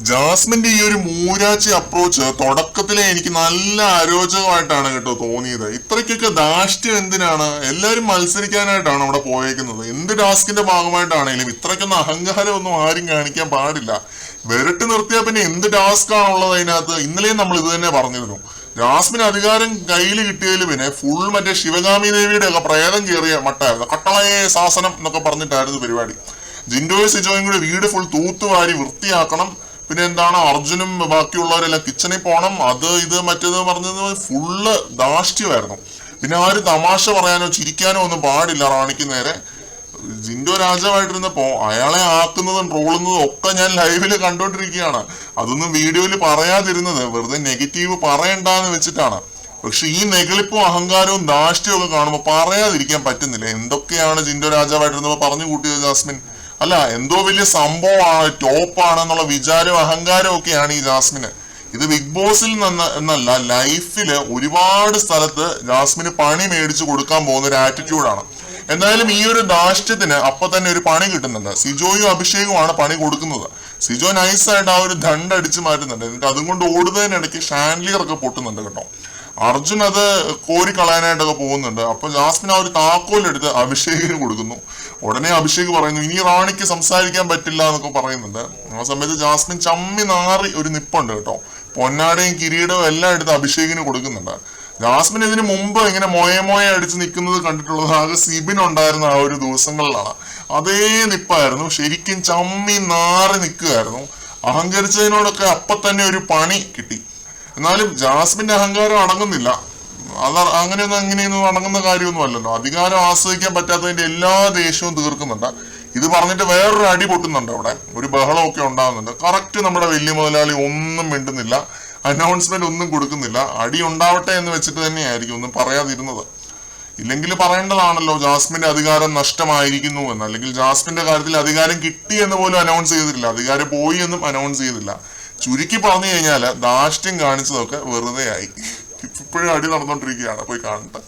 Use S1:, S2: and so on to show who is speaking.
S1: ജാസ്മിന്റെ ഈ ഒരു മൂരാച്ചി അപ്രോച്ച് തുടക്കത്തിലെ എനിക്ക് നല്ല അരോചകമായിട്ടാണ് കേട്ടോ തോന്നിയത്. ഇത്രയ്ക്കൊക്കെ ധാർഷ്ട്യം എന്തിനാണ്? എല്ലാരും മത്സരിക്കാനായിട്ടാണ് അവിടെ പോയേക്കുന്നത്. എന്ത് ടാസ്കിന്റെ ഭാഗമായിട്ടാണെങ്കിലും ഇത്രയ്ക്കൊന്നും അഹങ്കാരം ഒന്നും ആരും കാണിക്കാൻ പാടില്ല. വിരട്ടി നിർത്തിയാൽ പിന്നെ എന്ത് ടാസ്ക് ആണുള്ളത് അതിനകത്ത്? ഇന്നലെയും നമ്മൾ ഇത് തന്നെ പറഞ്ഞിരുന്നു. ജാസ്മിൻ അധികാരം കയ്യിൽ കിട്ടിയതിൽ പിന്നെ ഫുൾ മറ്റേ ശിവഗാമി ദേവിയുടെ ഒക്കെ പ്രേതം കയറിയ മട്ടായിരുന്നു. കട്ടളയെ ശാസനം എന്നൊക്കെ പറഞ്ഞിട്ടായിരുന്നു പരിപാടി. ജിൻഡോയും സിജോയും കൂടി വീട് ഫുൾ തൂത്തുവാരി വൃത്തിയാക്കണം. പിന്നെ എന്താണ്, അർജുനും ബാക്കിയുള്ളവരെല്ലാം കിച്ചണിൽ പോകണം, അത് ഇത് മറ്റേത് പറഞ്ഞത് ഫുള്ള് ധാർഷ്ട്യമായിരുന്നു. പിന്നെ ആരും തമാശ പറയാനോ ചിരിക്കാനോ ഒന്നും പാടില്ല റാണിക്ക് നേരെ. ജിൻഡോ രാജാവായിട്ടിരുന്നപ്പോ അയാളെ ആക്കുന്നതും ട്രോളുന്നതും ഒക്കെ ഞാൻ ലൈവില് കണ്ടോണ്ടിരിക്കുകയാണ്. അതൊന്നും വീഡിയോയിൽ പറയാതിരുന്നത് വെറുതെ നെഗറ്റീവ് പറയണ്ടെന്ന് വെച്ചിട്ടാണ്. പക്ഷെ ഈ നെഗളിപ്പും അഹങ്കാരവും ധാർഷ്ട്യവും ഒക്കെ കാണുമ്പോൾ പറയാതിരിക്കാൻ പറ്റുന്നില്ല. എന്തൊക്കെയാണ് ജിൻഡോ രാജാവായിട്ടിരുന്നപ്പോ പറഞ്ഞു കൂട്ടിയത് ജാസ്മിൻ? അല്ല, എന്തോ വലിയ സംഭവമാണ്, ടോപ്പാണ് എന്നുള്ള വിചാരവും അഹങ്കാരവും ഒക്കെയാണ് ഈ ജാസ്മിന്. ഇത് ബിഗ് ബോസിൽ എന്നല്ല, ലൈഫില് ഒരുപാട് സ്ഥലത്ത് ജാസ്മിന് പണി മേടിച്ചു കൊടുക്കാൻ പോകുന്ന ഒരു ആറ്റിറ്റ്യൂഡാണ്. എന്തായാലും ഈ ഒരു ധാർഷ്ട്യത്തിന് അപ്പൊ തന്നെ ഒരു പണി കിട്ടുന്നുണ്ട്. സിജോയും അഭിഷേകുമാണ് പണി കൊടുക്കുന്നത്. സിജോ നൈസായിട്ട് ആ ഒരു ദണ്ട് അടിച്ചു മാറ്റുന്നുണ്ട്. എന്നിട്ട് അതും കൊണ്ട് ഓടുന്നതിനിടയ്ക്ക് ഷാൻലിയർ ഒക്കെ പൊട്ടുന്നുണ്ട് കേട്ടോ. അർജുൻ അത് കോരിക്കളയാനായിട്ടൊക്കെ പോകുന്നുണ്ട്. അപ്പൊ ജാസ്മിൻ ആ ഒരു താക്കോലെടുത്ത് അഭിഷേകിന് കൊടുക്കുന്നു. ഉടനെ അഭിഷേക് പറയുന്നു ഇനി റാണിക്ക് സംസാരിക്കാൻ പറ്റില്ല എന്നൊക്കെ പറയുന്നുണ്ട്. ആ സമയത്ത് ജാസ്മിൻ ചമ്മി നാറി ഒരു നിപ്പുണ്ട് കേട്ടോ. പൊന്നാടയും കിരീടവും എല്ലാം എടുത്ത് അഭിഷേകിന് കൊടുക്കുന്നുണ്ട്. ജാസ്മിൻ ഇതിനു മുമ്പ് ഇങ്ങനെ മൊയ അടിച്ച് നിൽക്കുന്നത് കണ്ടിട്ടുള്ളത് ആകെ സിബിൻ ഉണ്ടായിരുന്ന ആ ഒരു ദിവസങ്ങളിലാണ്. അതേ നിപ്പായിരുന്നു. ശരിക്കും ചമ്മി നാറി നിൽക്കുകയായിരുന്നു. അഹങ്കരിച്ചതിനോടൊക്കെ അപ്പൊ തന്നെ ഒരു പണി കിട്ടി. എന്നാലും ജാസ്മിന്റെ അഹങ്കാരം അടങ്ങുന്നില്ല. അത് അങ്ങനെയൊന്നും അടങ്ങുന്ന കാര്യമൊന്നും അല്ലല്ലോ. അധികാരം ആസ്വദിക്കാൻ പറ്റാത്തതിന്റെ എല്ലാ ദേഷ്യവും തീർക്കുന്നുണ്ട്. ഇത് പറഞ്ഞിട്ട് വേറൊരു അടി പൊട്ടുന്നുണ്ട്. അവിടെ ഒരു ബഹളമൊക്കെ ഉണ്ടാകുന്നുണ്ട്. കറക്റ്റ് നമ്മുടെ വലിയ മുതലാളി ഒന്നും മിണ്ടുന്നില്ല, അനൗൺസ്മെന്റ് ഒന്നും കൊടുക്കുന്നില്ല. അടി ഉണ്ടാവട്ടെ എന്ന് വെച്ചിട്ട് തന്നെയായിരിക്കും ഒന്നും പറയാതിരുന്നത്. ഇല്ലെങ്കിൽ പറയേണ്ടതാണല്ലോ ജാസ്മിന്റെ അധികാരം നഷ്ടമായിരിക്കുന്നു എന്ന്. അല്ലെങ്കിൽ ജാസ്മിന്റെ കാര്യത്തിൽ അധികാരം കിട്ടി എന്ന് പോലും അനൗൺസ് ചെയ്തിട്ടില്ല, അധികാരം പോയി എന്നും അനൗൺസ് ചെയ്തില്ല. ചുരുക്കി പറഞ്ഞു കഴിഞ്ഞാല് ധാർഷ്ട്യം കാണിച്ചതൊക്കെ വെറുതെ ആയി. ഇപ്പോഴും അടി നടന്നുകൊണ്ടിരിക്കുകയാണ്, പോയി കാണട്ടെ.